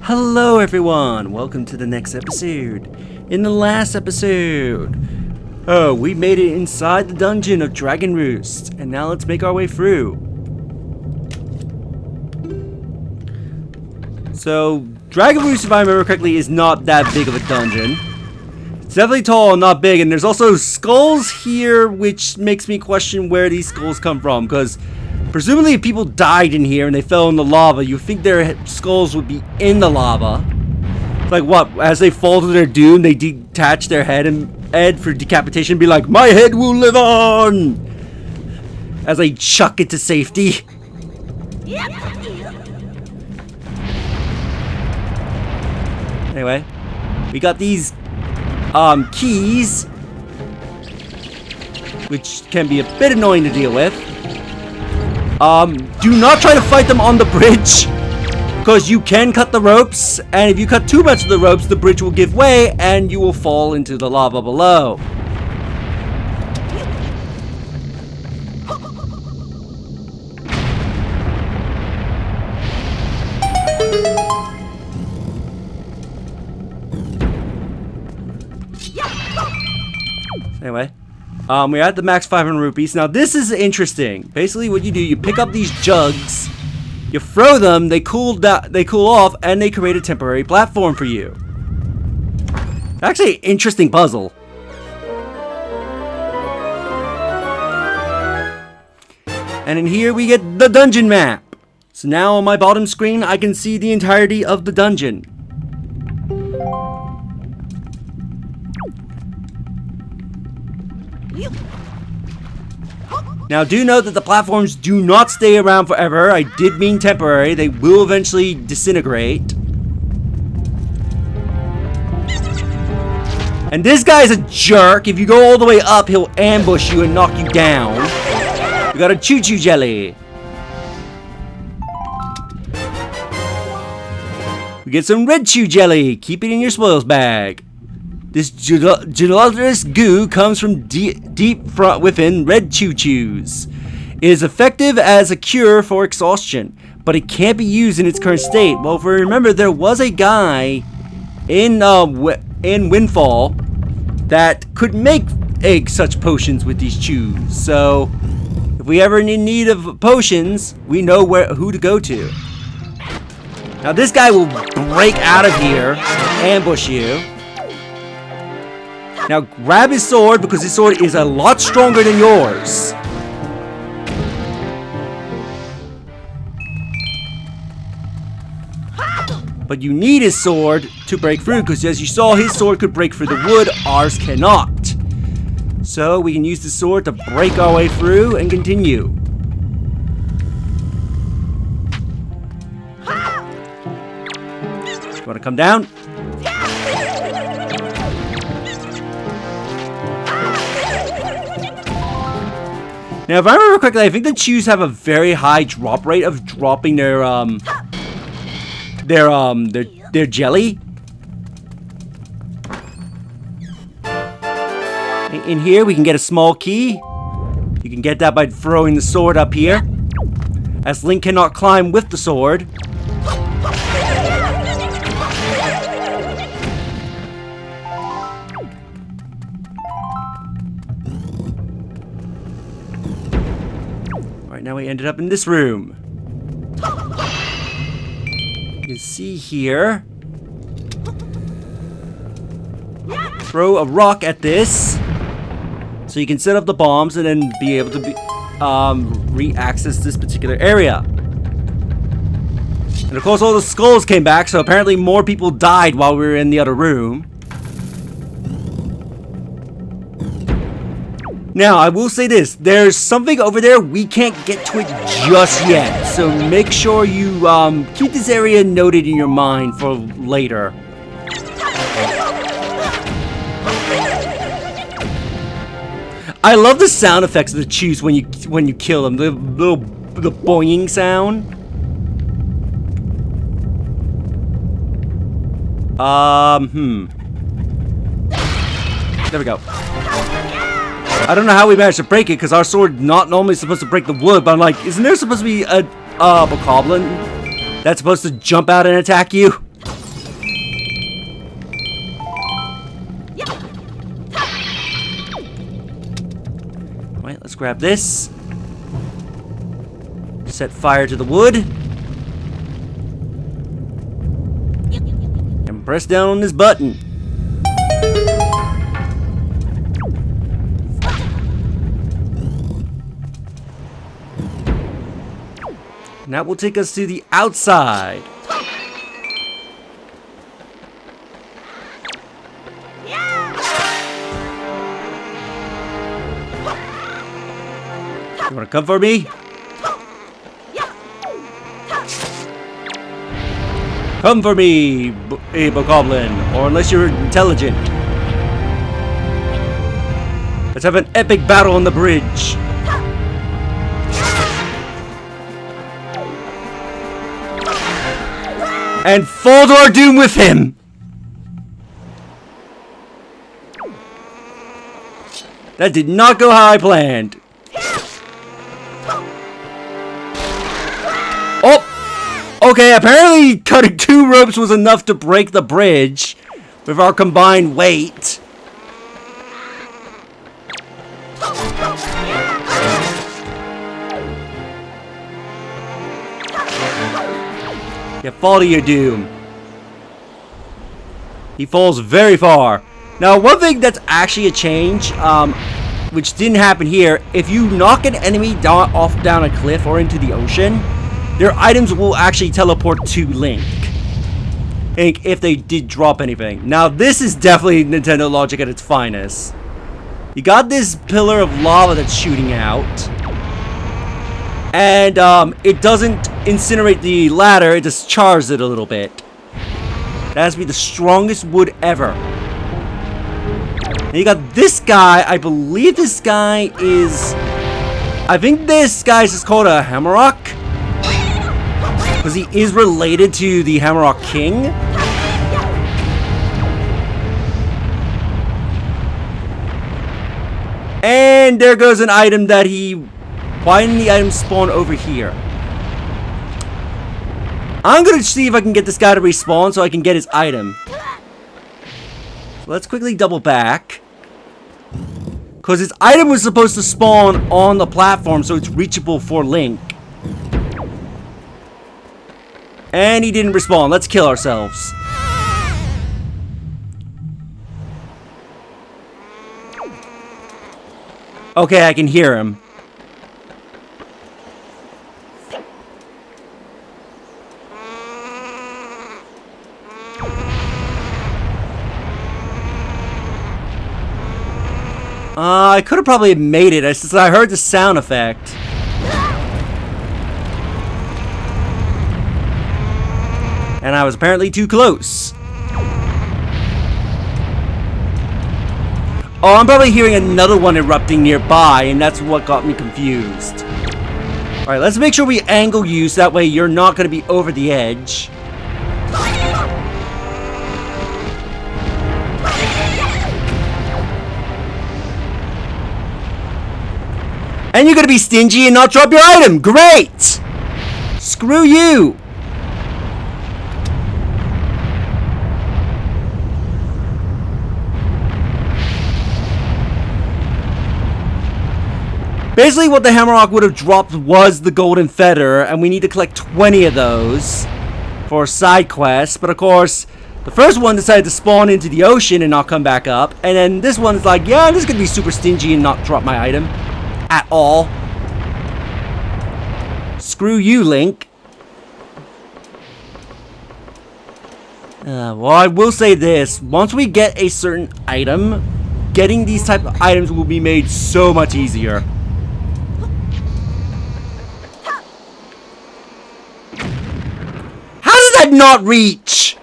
Hello everyone, welcome to the next episode. In the last episode, we made it inside the dungeon of Dragon Roost, and now let's make our way through. So, Dragon Roost, if I remember correctly, is not that big of a dungeon. It's definitely tall and not big, and there's also skulls here, which makes me question where these skulls come from, because presumably if people died in here and they fell in the lava, you'd think their skulls would be in the lava. Like what, as they fall to their doom, they detach their head for decapitation and be like, my head will live on! As they chuck it to safety. Anyway, we got these keys, which can be a bit annoying to deal with. Do not try to fight them on the bridge, because you can cut the ropes, and if you cut too much of the ropes, the bridge will give way, and you will fall into the lava below. Anyway. We're at the max 500 rupees. Now this is interesting. Basically what you do, you pick up these jugs, you throw them, they cool off, and they create a temporary platform for you. Actually, an interesting puzzle. And in here we get the dungeon map. So now on my bottom screen, I can see the entirety of the dungeon. Now do note that the platforms do not stay around forever. I did mean temporary. They will eventually disintegrate. And this guy's a jerk. If you go all the way up, he'll ambush you and knock you down. We got a choo-choo jelly. We get some red chew jelly. Keep it in your spoils bag. This gelatinous goo comes from deep within red choo-choos. It is effective as a cure for exhaustion, but it can't be used in its current state. Well, if we remember, there was a guy in Windfall that could make such potions with these chews. So, if we ever in need of potions, we know who to go to. Now, this guy will break out of here and ambush you. Now grab his sword, because his sword is a lot stronger than yours. But you need his sword to break through, because as you saw, his sword could break through the wood, ours cannot. So we can use the sword to break our way through and continue. You want to come down? Now, if I remember correctly, I think the chews have a very high drop rate of dropping their jelly. In here, we can get a small key. You can get that by throwing the sword up here, as Link cannot climb with the sword. Now we ended up in this room. You can see here. Throw a rock at this, so you can set up the bombs and then be able to re-access this particular area. And of course, all the skulls came back, so apparently more people died while we were in the other room. Now, I will say this, there's something over there, we can't get to it just yet, so make sure you keep this area noted in your mind for later. I love the sound effects of the chews when you kill them, the boinging sound. There we go. I don't know how we managed to break it, because our sword not normally supposed to break the wood, but I'm like, isn't there supposed to be a bokoblin that's supposed to jump out and attack you? grab this. Set fire to the wood. And press down on this button. And that will take us to the outside. You wanna come for me? Come for me, Bokoblin, or unless you're intelligent. Let's have an epic battle on the bridge. And fall to our doom with him! That did not go how I planned. Oh! Okay, apparently cutting 2 ropes was enough to break the bridge with our combined weight. Yeah, fall to your doom. He falls very far. Now, one thing that's actually a change, which didn't happen here, if you knock an enemy down a cliff or into the ocean, their items will actually teleport to Link. If they did drop anything. Now, this is definitely Nintendo logic at its finest. You got this pillar of lava that's shooting out. And it doesn't incinerate the ladder, it just chars it a little bit. That has to be the strongest wood ever. And you got this guy, I believe this guy is... I think this guy is just called a Hammerrock. Because he is related to the Hammerrock King. And there goes an item that he... Why didn't the item spawn over here? I'm gonna see if I can get this guy to respawn so I can get his item. So let's quickly double back. Because his item was supposed to spawn on the platform so it's reachable for Link. And he didn't respawn. Let's kill ourselves. Okay, I can hear him. I could have probably made it since I heard the sound effect. And I was apparently too close. Oh, I'm probably hearing another one erupting nearby, and that's what got me confused. Alright, let's make sure we angle you so that way you're not going to be over the edge. And you're gonna be stingy and not drop your item. Great! Screw you! Basically what the Hammerrock would have dropped was the golden feather, and we need to collect 20 of those for a side quest. But of course, the first one decided to spawn into the ocean and not come back up. And then this one's like, yeah, I'm just gonna be super stingy and not drop my item. At all. Screw you, Link. Well, I will say this. Once we get a certain item, getting these type of items will be made so much easier. How did that not reach?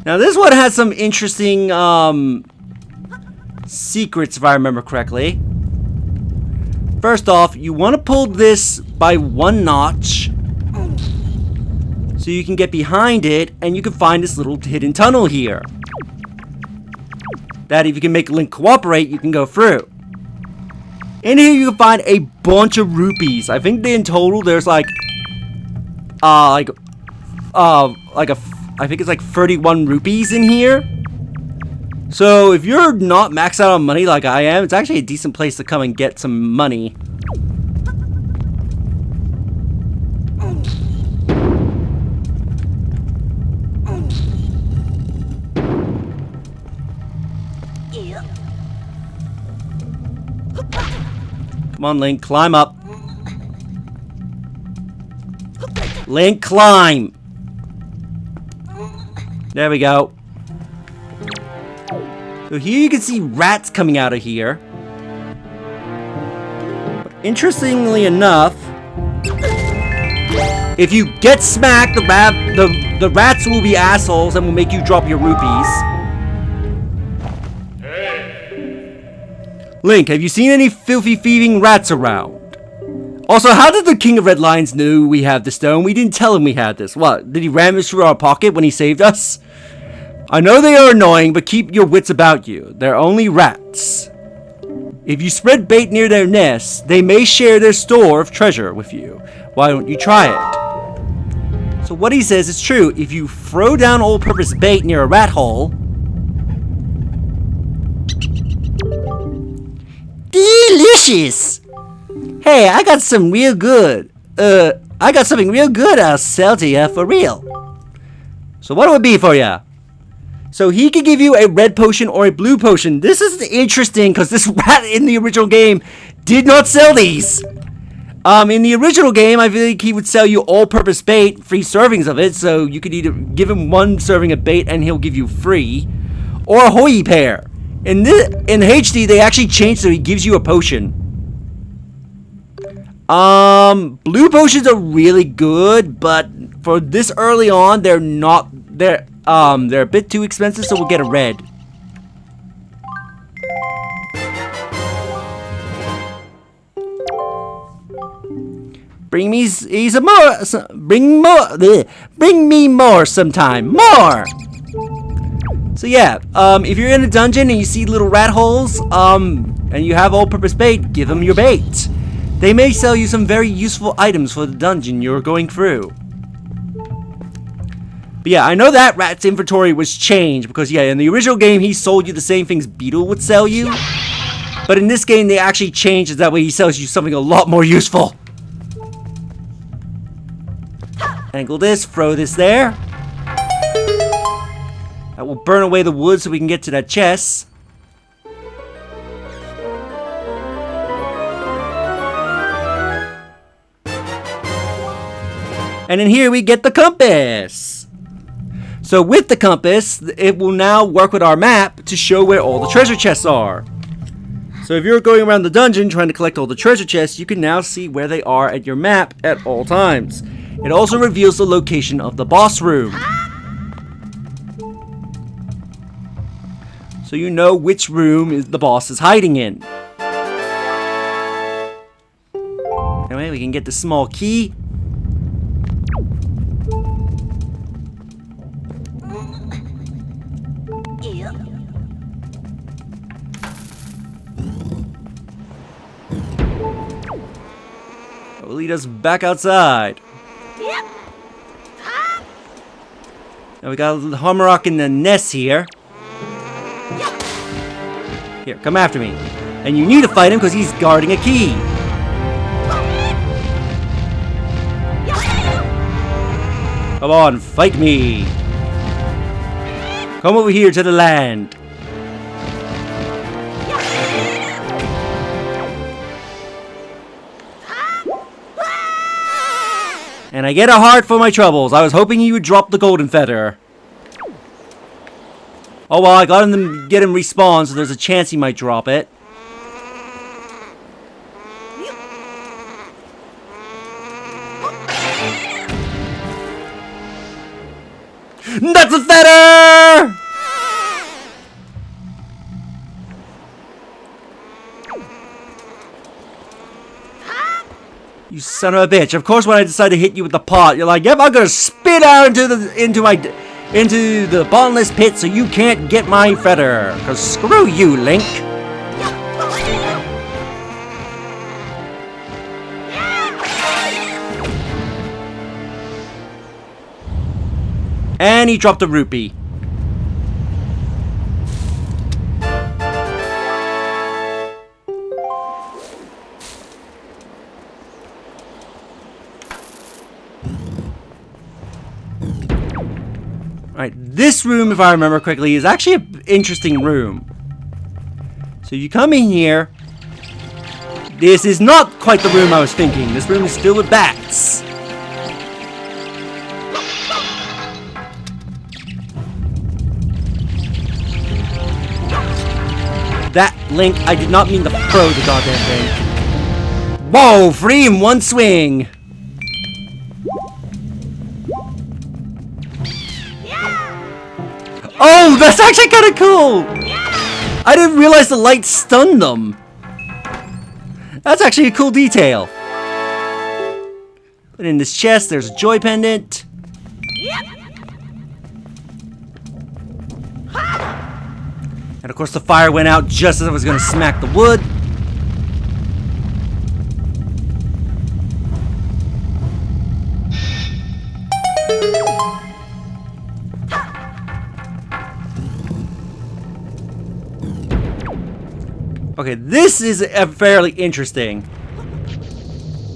Now this one has some interesting secrets if I remember correctly. First off, you want to pull this by 1 notch so you can get behind it and you can find this little hidden tunnel here. That if you can make Link cooperate, you can go through. In here you can find a bunch of rupees. I think in total there's like I think it's like 31 rupees in here. So if you're not maxed out on money like I am, it's actually a decent place to come and get some money. Come on, Link, climb up. Link, climb. There we go. So here you can see rats coming out of here. But interestingly enough, if you get smacked, the rats will be assholes and will make you drop your rupees. Link, have you seen any filthy thieving rats around? Also, how did the King of Red Lions know we have the stone? We didn't tell him we had this. What, did he ram it through our pocket when he saved us? I know they are annoying, but keep your wits about you. They're only rats. If you spread bait near their nests, they may share their store of treasure with you. Why don't you try it? So what he says is true. If you throw down all-purpose bait near a rat hole... Delicious! Hey, I got some real good. I got something real good I'll sell to you for real. So what would it be for ya? So he could give you a red potion or a blue potion. This is interesting because this rat in the original game did not sell these. In the original game, I think he would sell you all-purpose bait, free servings of it. So you could either give him one serving of bait and he'll give you free, or a hoyi pear. In HD, they actually changed so he gives you a potion. Blue potions are really good, but for this early on, they're not. They're a bit too expensive, so we'll get a red. Bring me some more. Bring me more sometime. More. So yeah, if you're in a dungeon and you see little rat holes, and you have all-purpose bait, give them your bait. They may sell you some very useful items for the dungeon you're going through. But yeah, I know that rat's inventory was changed because yeah, in the original game he sold you the same things Beetle would sell you. But in this game they actually changed it that way he sells you something a lot more useful. Angle this, throw this there. That will burn away the wood so we can get to that chest. And in here we get the compass. So with the compass, it will now work with our map to show where all the treasure chests are. So if you're going around the dungeon trying to collect all the treasure chests, you can now see where they are at your map at all times. It also reveals the location of the boss room. So you know which room the boss is hiding in. Anyway, we can get the small key. That will lead us back outside. Now we got a little Homerock in the nest here. Here, come after me. And you need to fight him because he's guarding a key. Come on, fight me. Come over here to the land. And I get a heart for my troubles. I was hoping you would drop the golden feather. Oh well, I got him to get him respawn, so there's a chance he might drop it. That's a feather! You son of a bitch. Of course when I decide to hit you with the pot, you're like, yep, I'm gonna spit out into the bottomless pit so you can't get my feather. Cause screw you, Link. And he dropped a rupee. Alright, this room, if I remember correctly, is actually an interesting room. So you come in here. This is not quite the room I was thinking. This room is filled with bats. That, Link, I did not mean to throw the goddamn thing. Whoa, free in one swing. Oh, that's actually kind of cool! I didn't realize the light stunned them. That's actually a cool detail. But in this chest, there's a joy pendant. And of course the fire went out just as I was going to smack the wood. Okay, this is fairly interesting.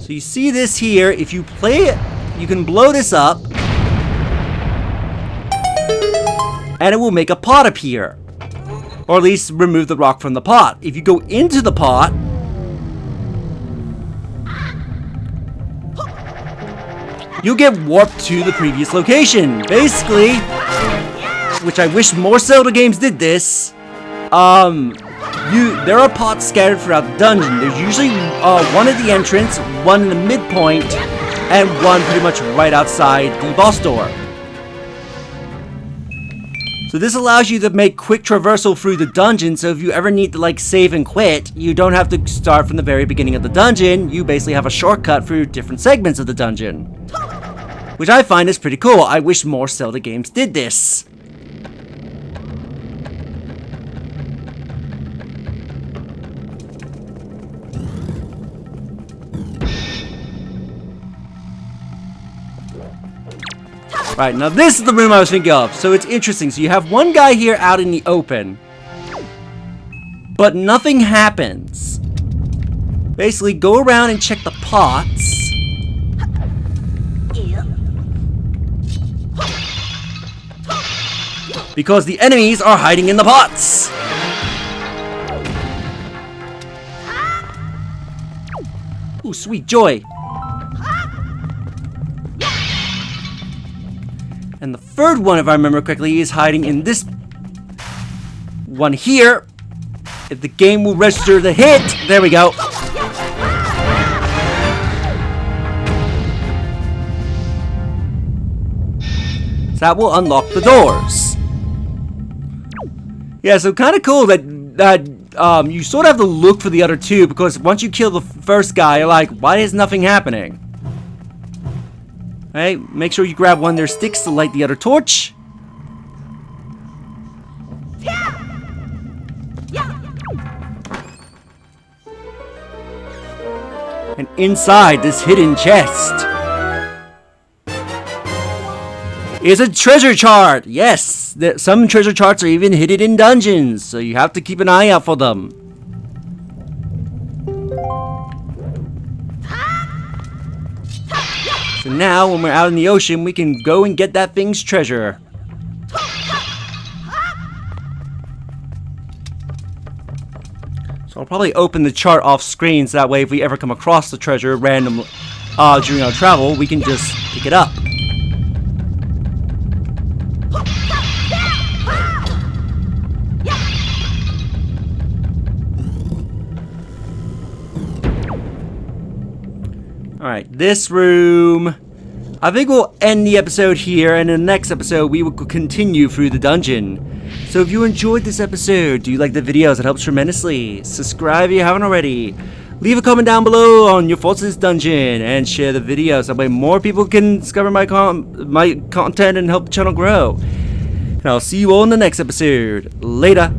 So you see this here, if you play it, you can blow this up. And it will make a pot appear. Or at least remove the rock from the pot. If you go into the pot, you'll get warped to the previous location. Basically, which I wish more Zelda games did this, there are pots scattered throughout the dungeon. There's usually one at the entrance, one in the midpoint, and one pretty much right outside the boss door. So this allows you to make quick traversal through the dungeon, so if you ever need to like save and quit, you don't have to start from the very beginning of the dungeon. You basically have a shortcut through different segments of the dungeon. Which I find is pretty cool. I wish more Zelda games did this. Right, now this is the room I was thinking of. So it's interesting. So you have one guy here out in the open, but nothing happens. Basically, go around and check the pots. Because the enemies are hiding in the pots. Ooh, sweet joy. And the third one, if I remember correctly, is hiding in this one here. If the game will register the hit, there we go. So that will unlock the doors. Yeah, so kind of cool that you sort of have to look for the other two, because once you kill the first guy, you're like, why is nothing happening? Right, make sure you grab one of their sticks to light the other torch. And inside this hidden chest is a treasure chart. Yes, some treasure charts are even hidden in dungeons, so you have to keep an eye out for them. So now, when we're out in the ocean, we can go and get that thing's treasure. So I'll probably open the chart off screen, so that way if we ever come across the treasure randomly during our travel, we can just pick it up. Alright, this room. I think we'll end the episode here, and in the next episode we will continue through the dungeon. So if you enjoyed this episode, do you like the videos? It helps tremendously. Subscribe if you haven't already. Leave a comment down below on your thoughts on this dungeon, and share the video so that way more people can discover my content and help the channel grow. And I'll see you all in the next episode. Later.